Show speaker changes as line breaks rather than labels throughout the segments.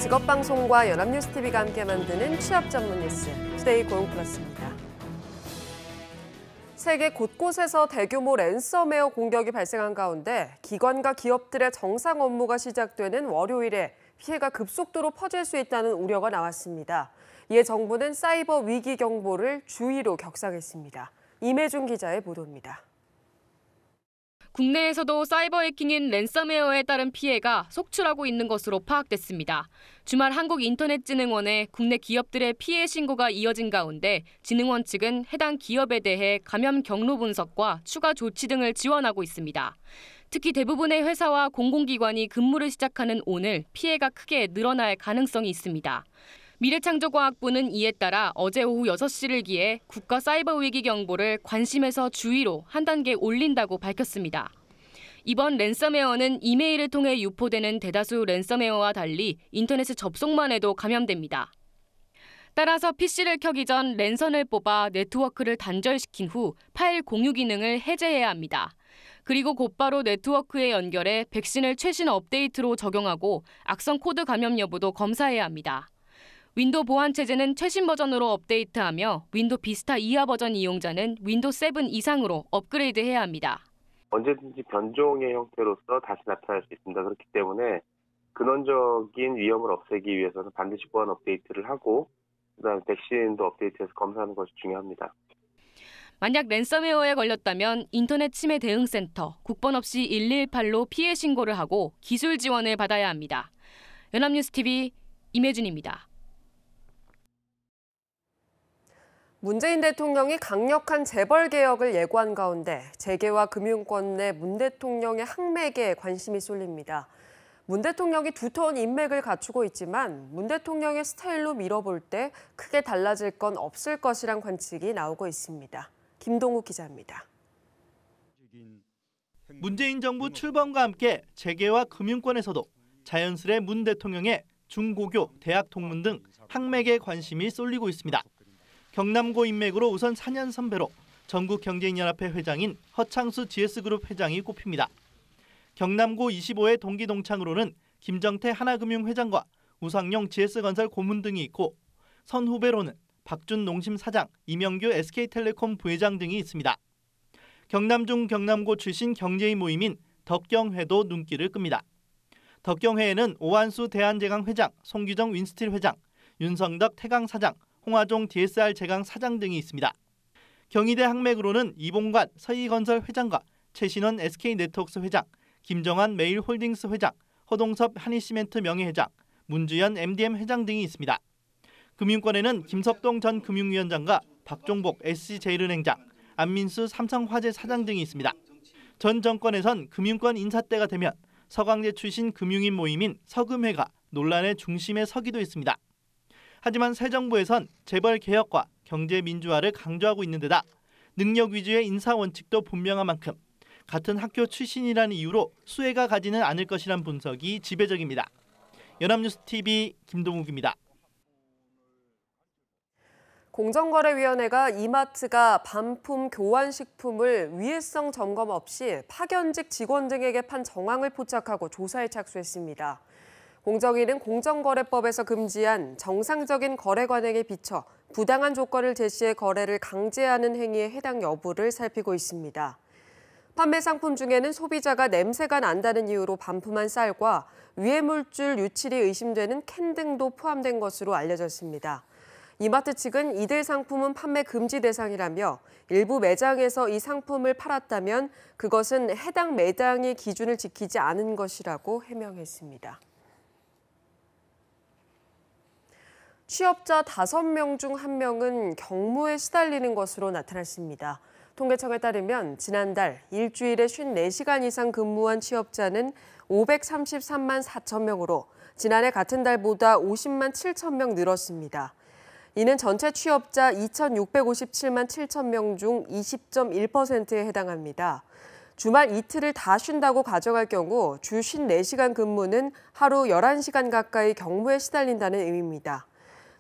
직업방송과 연합뉴스TV가 함께 만드는 취업 전문 뉴스, 투데이 고용플러스입니다. 세계 곳곳에서 대규모 랜섬웨어 공격이 발생한 가운데 기관과 기업들의 정상 업무가 시작되는 월요일에 피해가 급속도로 퍼질 수 있다는 우려가 나왔습니다. 이에 정부는 사이버 위기 경보를 주의로 격상했습니다. 임혜준 기자의 보도입니다.
국내에서도 사이버 해킹인 랜섬웨어에 따른 피해가 속출하고 있는 것으로 파악됐습니다. 주말 한국인터넷진흥원에 국내 기업들의 피해 신고가 이어진 가운데 진흥원 측은 해당 기업에 대해 감염 경로 분석과 추가 조치 등을 지원하고 있습니다. 특히 대부분의 회사와 공공기관이 근무를 시작하는 오늘 피해가 크게 늘어날 가능성이 있습니다. 미래창조과학부는 이에 따라 어제 오후 6시를 기해 국가 사이버 위기 경보를 관심에서 주의로 한 단계 올린다고 밝혔습니다. 이번 랜섬웨어는 이메일을 통해 유포되는 대다수 랜섬웨어와 달리 인터넷에 접속만 해도 감염됩니다. 따라서 PC를 켜기 전 랜선을 뽑아 네트워크를 단절시킨 후 파일 공유 기능을 해제해야 합니다. 그리고 곧바로 네트워크에 연결해 백신을 최신 업데이트로 적용하고 악성 코드 감염 여부도 검사해야 합니다. 윈도우 보안 체제는 최신 버전으로 업데이트하며 윈도우 비스타 이하 버전 이용자는 윈도우 7 이상으로 업그레이드해야 합니다.
언제든지 변종의 형태로서 다시 나타날 수 있습니다. 그렇기 때문에 근원적인 위험을 없애기 위해서는 반드시 보안 업데이트를 하고 그다음에 백신도 업데이트해서 검사하는 것이 중요합니다.
만약 랜섬웨어에 걸렸다면 인터넷 침해 대응센터 국번 없이 1218로 피해 신고를 하고 기술 지원을 받아야 합니다. 연합뉴스TV 임혜준입니다.
문재인 대통령이 강력한 재벌 개혁을 예고한 가운데 재계와 금융권 내 문 대통령의 항맥에 관심이 쏠립니다. 문 대통령이 두터운 인맥을 갖추고 있지만 문 대통령의 스타일로 밀어볼 때 크게 달라질 건 없을 것이란 관측이 나오고 있습니다. 김동욱 기자입니다.
문재인 정부 출범과 함께 재계와 금융권에서도 자연스레 문 대통령의 중고교, 대학 동문 등 항맥에 관심이 쏠리고 있습니다. 경남고 인맥으로 우선 4년 선배로 전국경제인연합회 회장인 허창수 GS그룹 회장이 꼽힙니다. 경남고 25회 동기 동창으로는 김정태 하나금융 회장과 우상용 GS건설 고문 등이 있고 선후배로는 박준 농심 사장, 이명규 SK텔레콤 부회장 등이 있습니다. 경남중 경남고 출신 경제인 모임인 덕경회도 눈길을 끕니다. 덕경회에는 오한수 대한제강 회장, 송규정 윈스틸 회장, 윤성덕 태강 사장, 홍화종 DSR 제강 사장 등이 있습니다. 경희대 항맥으로는 이봉관 서희건설 회장과 최신원 SK네트워크스 회장, 김정환 메일홀딩스 회장, 허동섭 한일시멘트 명예회장, 문주연 MDM 회장 등이 있습니다. 금융권에는 김석동 전 금융위원장과 박종복 SC제일은행장, 안민수 삼성화재 사장 등이 있습니다. 전 정권에선 금융권 인사때가 되면 서강대 출신 금융인 모임인 서금회가 논란의 중심에 서기도 했습니다. 하지만 새 정부에선 재벌 개혁과 경제 민주화를 강조하고 있는 데다 능력 위주의 인사 원칙도 분명한 만큼 같은 학교 출신이라는 이유로 수혜가 가지는 않을 것이란 분석이 지배적입니다. 연합뉴스TV 김동욱입니다.
공정거래위원회가 이마트가 반품 교환식품을 위해성 점검 없이 파견직 직원 등에게 판 정황을 포착하고 조사에 착수했습니다. 공정위는 공정거래법에서 금지한 정상적인 거래 관행에 비춰 부당한 조건을 제시해 거래를 강제하는 행위의 해당 여부를 살피고 있습니다. 판매 상품 중에는 소비자가 냄새가 난다는 이유로 반품한 쌀과 유해물질 유출이 의심되는 캔 등도 포함된 것으로 알려졌습니다. 이마트 측은 이들 상품은 판매 금지 대상이라며 일부 매장에서 이 상품을 팔았다면 그것은 해당 매장의 기준을 지키지 않은 것이라고 해명했습니다. 취업자 5명 중 1명은 경무에 시달리는 것으로 나타났습니다. 통계청에 따르면 지난달 일주일에 54시간 이상 근무한 취업자는 533만 4천 명으로 지난해 같은 달보다 50만 7천 명 늘었습니다. 이는 전체 취업자 2,657만 7천 명 중 20.1%에 해당합니다. 주말 이틀을 다 쉰다고 가정할 경우 주 54시간 근무는 하루 11시간 가까이 경무에 시달린다는 의미입니다.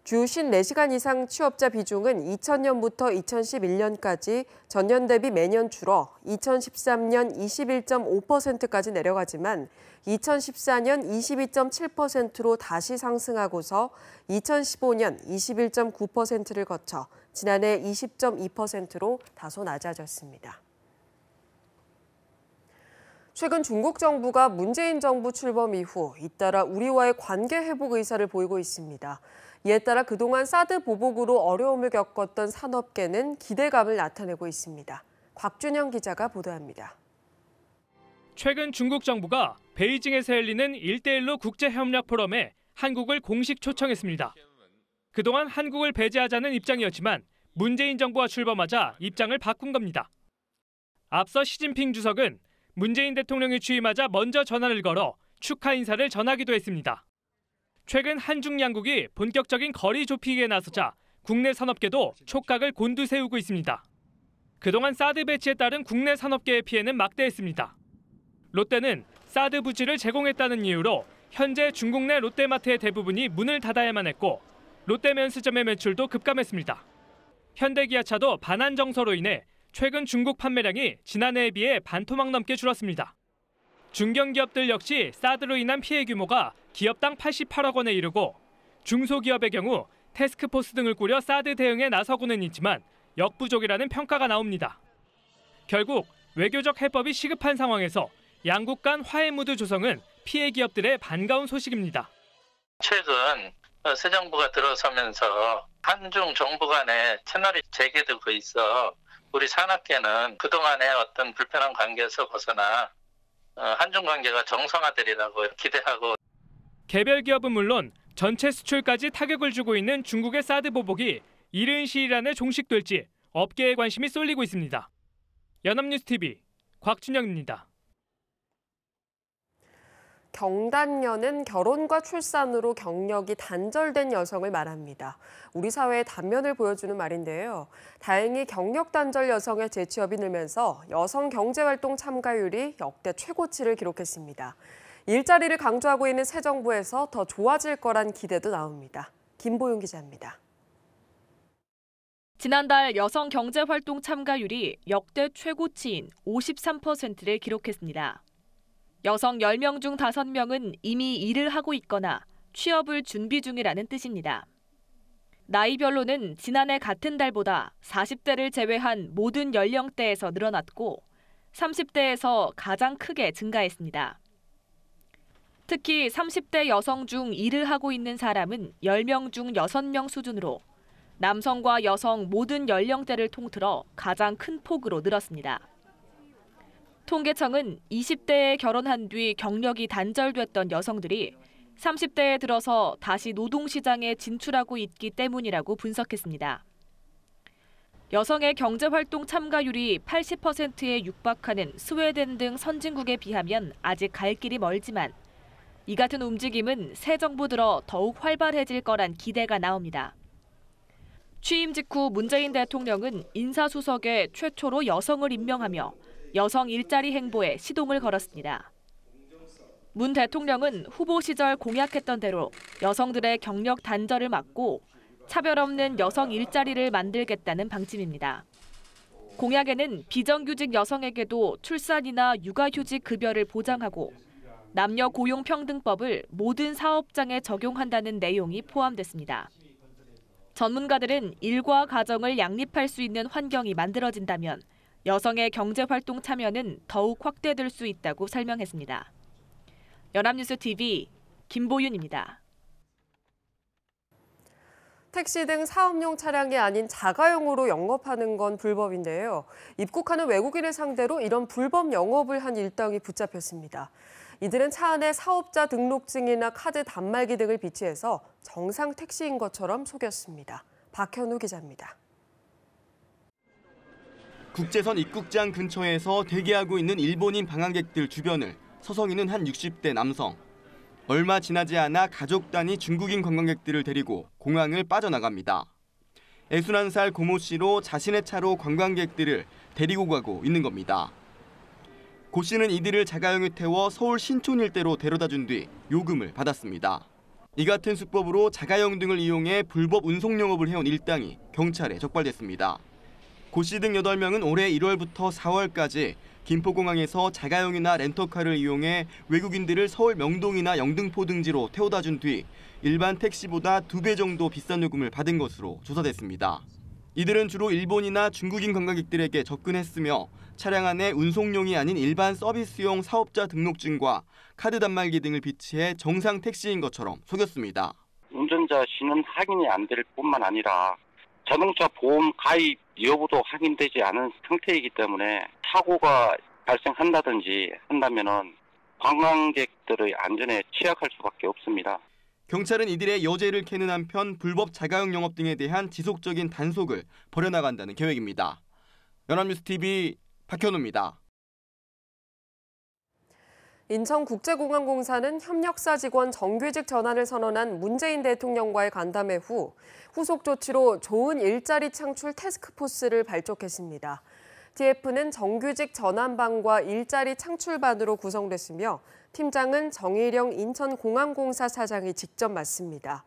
주 54시간 이상 취업자 비중은 2000년부터 2011년까지 전년 대비 매년 줄어 2013년 21.5%까지 내려가지만 2014년 22.7%로 다시 상승하고서 2015년 21.9%를 거쳐 지난해 20.2%로 다소 낮아졌습니다. 최근 중국 정부가 문재인 정부 출범 이후 잇따라 우리와의 관계 회복 의사를 보이고 있습니다. 이에 따라 그동안 사드 보복으로 어려움을 겪었던 산업계는 기대감을 나타내고 있습니다. 곽준영 기자가 보도합니다.
최근 중국 정부가 베이징에서 열리는 1대1로 국제협력 포럼에 한국을 공식 초청했습니다. 그동안 한국을 배제하자는 입장이었지만 문재인 정부가 출범하자 입장을 바꾼 겁니다. 앞서 시진핑 주석은 문재인 대통령이 취임하자 먼저 전화를 걸어 축하 인사를 전하기도 했습니다. 최근 한중 양국이 본격적인 거리 좁히기에 나서자 국내 산업계도 촉각을 곤두세우고 있습니다. 그동안 사드 배치에 따른 국내 산업계의 피해는 막대했습니다. 롯데는 사드 부지를 제공했다는 이유로 현재 중국 내 롯데마트의 대부분이 문을 닫아야만 했고 롯데면스점의 매출도 급감했습니다. 현대기아차도 반환 정서로 인해 최근 중국 판매량이 지난해에 비해 반토막 넘게 줄었습니다. 중견기업들 역시 사드로 인한 피해 규모가 기업당 88억 원에 이르고 중소기업의 경우 태스크포스 등을 꾸려 사드 대응에 나서고는 있지만 역부족이라는 평가가 나옵니다. 결국 외교적 해법이 시급한 상황에서 양국 간 화해 무드 조성은 피해 기업들의 반가운 소식입니다.
최근 새 정부가 들어서면서 한중 정부 간의 채널이 재개되고 있어 우리 산업계는 그동안의 어떤 불편한 관계에서 벗어나 한중 관계가 정상화되리라고 기대하고
개별 기업은 물론 전체 수출까지 타격을 주고 있는 중국의 사드 보복이 이른 시일 안에 종식될지 업계의 관심이 쏠리고 있습니다. 연합뉴스TV 곽준영입니다.
경단녀는 결혼과 출산으로 경력이 단절된 여성을 말합니다. 우리 사회의 단면을 보여주는 말인데요. 다행히 경력 단절 여성의 재취업이 늘면서 여성 경제활동 참가율이 역대 최고치를 기록했습니다. 일자리를 강조하고 있는 새 정부에서 더 좋아질 거란 기대도 나옵니다. 김보윤 기자입니다.
지난달 여성 경제활동 참가율이 역대 최고치인 53%를 기록했습니다. 여성 10명 중 5명은 이미 일을 하고 있거나 취업을 준비 중이라는 뜻입니다. 나이별로는 지난해 같은 달보다 40대를 제외한 모든 연령대에서 늘어났고 30대에서 가장 크게 증가했습니다. 특히 30대 여성 중 일을 하고 있는 사람은 10명 중 6명 수준으로 남성과 여성 모든 연령대를 통틀어 가장 큰 폭으로 늘었습니다. 통계청은 20대에 결혼한 뒤 경력이 단절됐던 여성들이 30대에 들어서 다시 노동시장에 진출하고 있기 때문이라고 분석했습니다. 여성의 경제활동 참가율이 80%에 육박하는 스웨덴 등 선진국에 비하면 아직 갈 길이 멀지만 이 같은 움직임은 새 정부 들어 더욱 활발해질 거란 기대가 나옵니다. 취임 직후 문재인 대통령은 인사수석에 최초로 여성을 임명하며 여성 일자리 행보에 시동을 걸었습니다. 문 대통령은 후보 시절 공약했던 대로 여성들의 경력 단절을 막고 차별 없는 여성 일자리를 만들겠다는 방침입니다. 공약에는 비정규직 여성에게도 출산이나 육아휴직 급여를 보장하고 남녀 고용평등법을 모든 사업장에 적용한다는 내용이 포함됐습니다. 전문가들은 일과 가정을 양립할 수 있는 환경이 만들어진다면 여성의 경제활동 참여는 더욱 확대될 수 있다고 설명했습니다. 연합뉴스TV 김보윤입니다.
택시 등 사업용 차량이 아닌 자가용으로 영업하는 건 불법인데요. 입국하는 외국인을 상대로 이런 불법 영업을 한 일당이 붙잡혔습니다. 이들은 차 안에 사업자 등록증이나 카드 단말기 등을 비치해서 정상 택시인 것처럼 속였습니다. 박현우 기자입니다.
국제선 입국장 근처에서 대기하고 있는 일본인 방한객들 주변을 서성이는 한 60대 남성. 얼마 지나지 않아 가족 단위 중국인 관광객들을 데리고 공항을 빠져나갑니다. 61살 고모 씨로 자신의 차로 관광객들을 데리고 가고 있는 겁니다. 고 씨는 이들을 자가용에 태워 서울 신촌 일대로 데려다 준 뒤 요금을 받았습니다. 이 같은 수법으로 자가용 등을 이용해 불법 운송 영업을 해온 일당이 경찰에 적발됐습니다. 고 씨 등 8명은 올해 1월부터 4월까지 김포공항에서 자가용이나 렌터카를 이용해 외국인들을 서울 명동이나 영등포 등지로 태워다 준 뒤 일반 택시보다 2배 정도 비싼 요금을 받은 것으로 조사됐습니다. 이들은 주로 일본이나 중국인 관광객들에게 접근했으며 차량 안에 운송용이 아닌 일반 서비스용 사업자 등록증과 카드 단말기 등을 비치해 정상 택시인 것처럼 속였습니다.
운전자 신원 확인이 안 될 뿐만 아니라 자동차 보험 가입 여부도 확인되지 않은 상태이기 때문에 사고가 발생한다든지 한다면은 관광객들의 안전에 취약할 수밖에 없습니다.
경찰은 이들의 여죄를 캐는 한편 불법 자가용 영업 등에 대한 지속적인 단속을 벌여나간다는 계획입니다. 연합뉴스TV 박현우입니다.
인천국제공항공사는 협력사 직원 정규직 전환을 선언한 문재인 대통령과의 간담회 후 후속 조치로 좋은 일자리 창출 태스크포스를 발족했습니다. TF는 정규직 전환반과 일자리 창출반으로 구성됐으며 팀장은 정일영 인천공항공사 사장이 직접 맡습니다.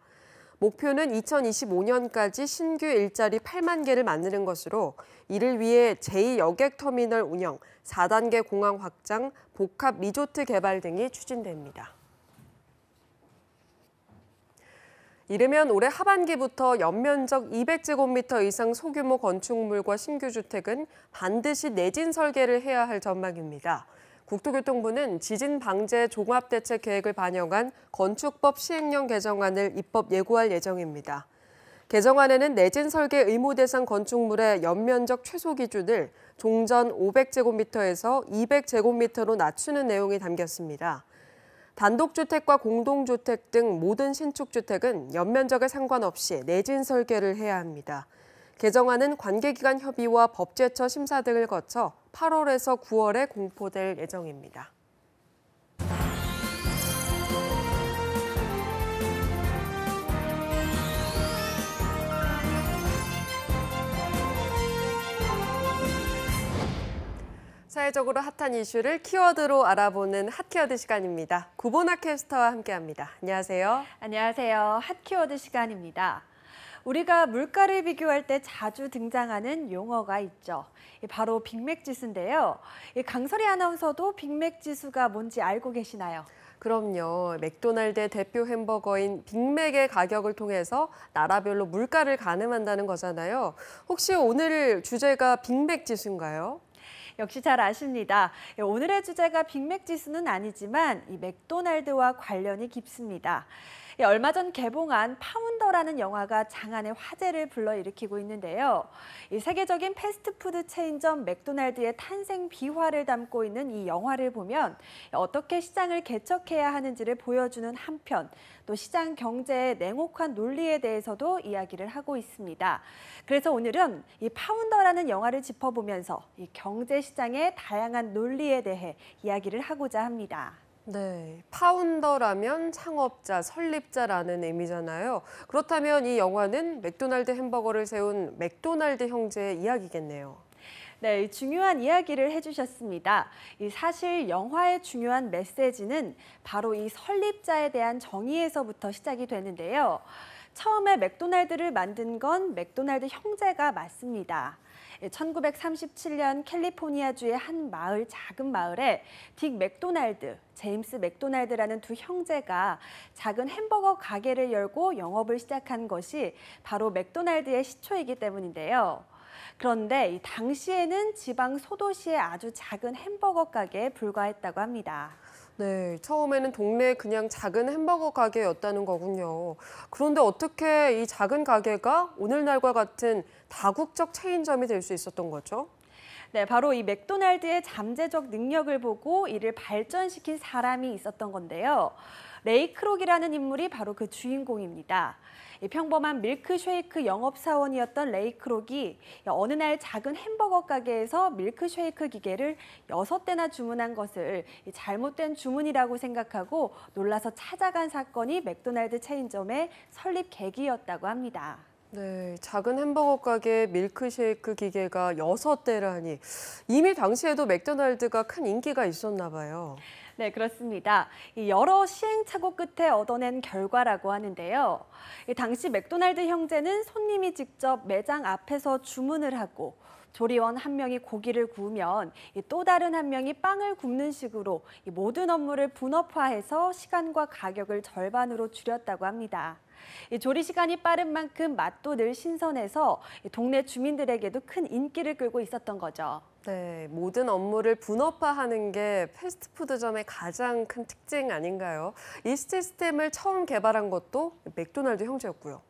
목표는 2025년까지 신규 일자리 8만 개를 만드는 것으로 이를 위해 제2여객터미널 운영, 4단계 공항 확장, 복합 리조트 개발 등이 추진됩니다. 이르면 올해 하반기부터 연면적 200제곱미터 이상 소규모 건축물과 신규 주택은 반드시 내진 설계를 해야 할 전망입니다. 국토교통부는 지진 방제 종합대책 계획을 반영한 건축법 시행령 개정안을 입법 예고할 예정입니다. 개정안에는 내진 설계 의무 대상 건축물의 연면적 최소 기준을 종전 500제곱미터에서 200제곱미터로 낮추는 내용이 담겼습니다. 단독주택과 공동주택 등 모든 신축주택은 연면적에 상관없이 내진 설계를 해야 합니다. 개정안은 관계기관 협의와 법제처 심사 등을 거쳐 8월에서 9월에 공포될 예정입니다. 사회적으로 핫한 이슈를 키워드로 알아보는 핫키워드 시간입니다. 구보나 캐스터와 함께합니다. 안녕하세요.
안녕하세요. 핫키워드 시간입니다. 우리가 물가를 비교할 때 자주 등장하는 용어가 있죠. 바로 빅맥지수인데요. 강설희 아나운서도 빅맥지수가 뭔지 알고 계시나요?
그럼요. 맥도날드의 대표 햄버거인 빅맥의 가격을 통해서 나라별로 물가를 가늠한다는 거잖아요. 혹시 오늘 주제가 빅맥지수인가요?
역시 잘 아십니다. 오늘의 주제가 빅맥지수는 아니지만 이 맥도날드와 관련이 깊습니다. 얼마 전 개봉한 파운더라는 영화가 장안의 화제를 불러일으키고 있는데요. 이 세계적인 패스트푸드 체인점 맥도날드의 탄생 비화를 담고 있는 이 영화를 보면 어떻게 시장을 개척해야 하는지를 보여주는 한편 또 시장 경제의 냉혹한 논리에 대해서도 이야기를 하고 있습니다. 그래서 오늘은 이 파운더라는 영화를 짚어보면서 이 경제 시장의 다양한 논리에 대해 이야기를 하고자 합니다.
네, 파운더라면 창업자, 설립자라는 의미잖아요. 그렇다면 이 영화는 맥도날드 햄버거를 세운 맥도날드 형제의 이야기겠네요.
네, 중요한 이야기를 해주셨습니다. 사실 영화의 중요한 메시지는 바로 이 설립자에 대한 정의에서부터 시작이 되는데요. 처음에 맥도날드를 만든 건 맥도날드 형제가 맞습니다. 1937년 캘리포니아주의 한 마을, 작은 마을에 딕 맥도날드, 제임스 맥도날드라는 두 형제가 작은 햄버거 가게를 열고 영업을 시작한 것이 바로 맥도날드의 시초이기 때문인데요. 그런데 이 당시에는 지방 소도시의 아주 작은 햄버거 가게에 불과했다고 합니다.
네, 처음에는 동네에 그냥 작은 햄버거 가게였다는 거군요. 그런데 어떻게 이 작은 가게가 오늘날과 같은 다국적 체인점이 될 수 있었던 거죠?
네, 바로 이 맥도날드의 잠재적 능력을 보고 이를 발전시킨 사람이 있었던 건데요. 레이 크록이라는 인물이 바로 그 주인공입니다. 평범한 밀크쉐이크 영업사원이었던 레이 크록이 어느 날 작은 햄버거 가게에서 밀크쉐이크 기계를 6대나 주문한 것을 잘못된 주문이라고 생각하고 놀라서 찾아간 사건이 맥도날드 체인점의 설립 계기였다고 합니다.
네, 작은 햄버거 가게 밀크쉐이크 기계가 6대라니. 이미 당시에도 맥도날드가 큰 인기가 있었나 봐요.
네, 그렇습니다. 이 여러 시행착오 끝에 얻어낸 결과라고 하는데요. 당시 맥도날드 형제는 손님이 직접 매장 앞에서 주문을 하고 조리원 한 명이 고기를 구우면 또 다른 한 명이 빵을 굽는 식으로 모든 업무를 분업화해서 시간과 가격을 절반으로 줄였다고 합니다. 조리 시간이 빠른 만큼 맛도 늘 신선해서 동네 주민들에게도 큰 인기를 끌고 있었던 거죠.
네, 모든 업무를 분업화하는 게 패스트푸드점의 가장 큰 특징 아닌가요? 이 시스템을 처음 개발한 것도 맥도날드 형제였고요.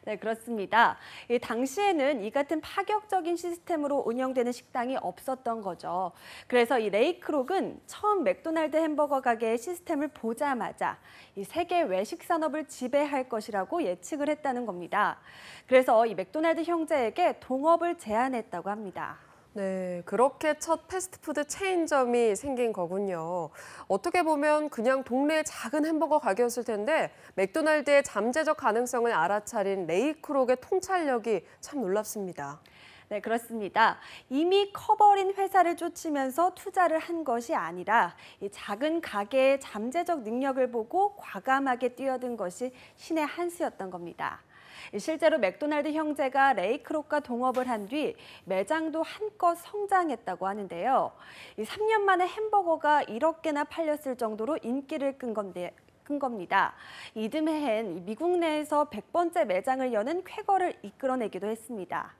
네, 그렇습니다. 당시에는 이 같은 파격적인 시스템으로 운영되는 식당이 없었던 거죠. 그래서 이 레이크록은 처음 맥도날드 햄버거 가게의 시스템을 보자마자 이 세계 외식 산업을 지배할 것이라고 예측을 했다는 겁니다. 그래서 이 맥도날드 형제에게 동업을 제안했다고 합니다.
네, 그렇게 첫 패스트푸드 체인점이 생긴 거군요. 어떻게 보면 그냥 동네의 작은 햄버거 가게였을 텐데 맥도날드의 잠재적 가능성을 알아차린 레이크록의 통찰력이 참 놀랍습니다.
네, 그렇습니다. 이미 커버린 회사를 쫓으면서 투자를 한 것이 아니라 이 작은 가게의 잠재적 능력을 보고 과감하게 뛰어든 것이 신의 한 수였던 겁니다. 실제로 맥도날드 형제가 레이크록과 동업을 한 뒤 매장도 한껏 성장했다고 하는데요. 3년 만에 햄버거가 1억 개나 팔렸을 정도로 인기를 끈 겁니다. 이듬해엔 미국 내에서 100번째 매장을 여는 쾌거를 이끌어내기도 했습니다.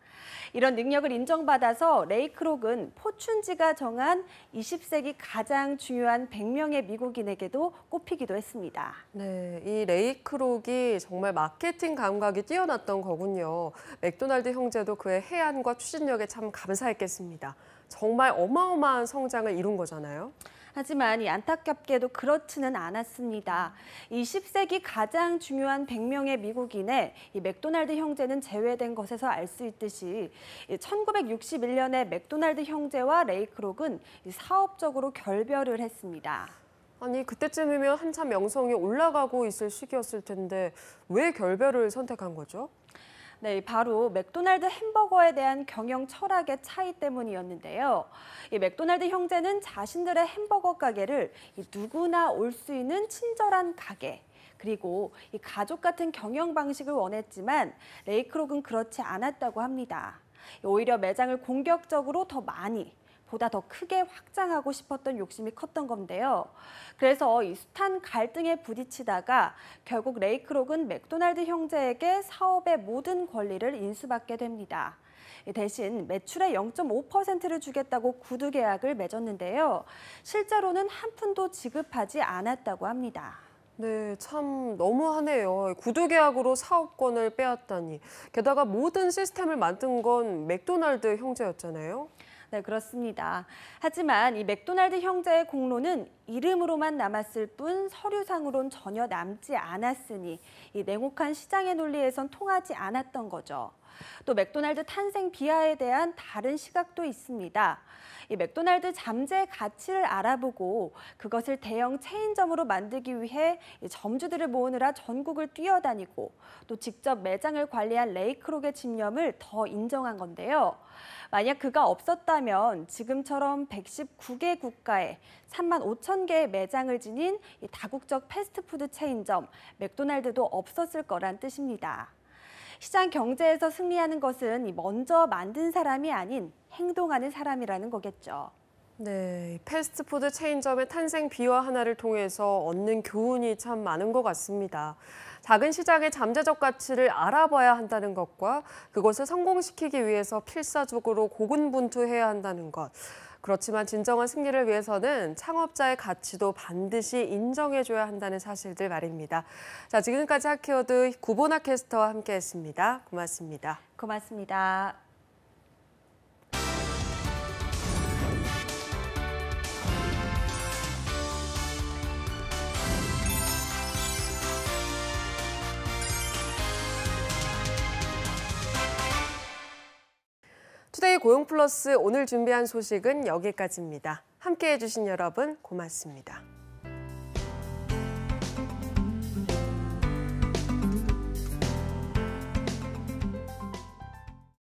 이런 능력을 인정받아서 레이크록은 포춘지가 정한 20세기 가장 중요한 100명의 미국인에게도 꼽히기도 했습니다.
네, 이 레이크록이 정말 마케팅 감각이 뛰어났던 거군요. 맥도날드 형제도 그의 해안과 추진력에 참 감사했겠습니다. 정말 어마어마한 성장을 이룬 거잖아요.
하지만 안타깝게도 그렇지는 않았습니다. 20세기 가장 중요한 100명의 미국인에 이 맥도날드 형제는 제외된 것에서 알 수 있듯이 1961년에 맥도날드 형제와 레이크록은 사업적으로 결별을 했습니다.
아니, 그때쯤이면 한참 명성이 올라가고 있을 시기였을 텐데 왜 결별을 선택한 거죠?
네, 바로 맥도날드 햄버거에 대한 경영 철학의 차이 때문이었는데요. 이 맥도날드 형제는 자신들의 햄버거 가게를 누구나 올 수 있는 친절한 가게, 그리고 이 가족 같은 경영 방식을 원했지만 레이크록은 그렇지 않았다고 합니다. 오히려 매장을 공격적으로 더 많이, 보다 더 크게 확장하고 싶었던 욕심이 컸던 건데요. 그래서 이 숱한 갈등에 부딪히다가 결국 레이크록은 맥도날드 형제에게 사업의 모든 권리를 인수받게 됩니다. 대신 매출의 0.5%를 주겠다고 구두 계약을 맺었는데요. 실제로는 한 푼도 지급하지 않았다고 합니다.
네, 참 너무하네요. 구두 계약으로 사업권을 빼앗다니. 게다가 모든 시스템을 만든 건 맥도날드 형제였잖아요.
네, 그렇습니다. 하지만 이 맥도날드 형제의 공로는 이름으로만 남았을 뿐 서류상으론 전혀 남지 않았으니 이 냉혹한 시장의 논리에선 통하지 않았던 거죠. 또 맥도날드 탄생 비하에 대한 다른 시각도 있습니다. 이 맥도날드 잠재 가치를 알아보고 그것을 대형 체인점으로 만들기 위해 점주들을 모으느라 전국을 뛰어다니고 또 직접 매장을 관리한 레이크록의 집념을 더 인정한 건데요. 만약 그가 없었다면 지금처럼 119개 국가에 3만 5천 개의 매장을 지닌 이 다국적 패스트푸드 체인점 맥도날드도 없었을 거란 뜻입니다. 시장 경제에서 승리하는 것은 먼저 만든 사람이 아닌 행동하는 사람이라는 거겠죠.
네, 패스트푸드 체인점의 탄생 비화 하나를 통해서 얻는 교훈이 참 많은 것 같습니다. 작은 시장의 잠재적 가치를 알아봐야 한다는 것과 그것을 성공시키기 위해서 필사적으로 고군분투해야 한다는 것. 그렇지만 진정한 승리를 위해서는 창업자의 가치도 반드시 인정해줘야 한다는 사실들 말입니다. 자, 지금까지 하키워드 구보나 캐스터와 함께했습니다. 고맙습니다.
고맙습니다.
투데이 고용플러스 오늘 준비한 소식은 여기까지입니다. 함께해 주신 여러분 고맙습니다.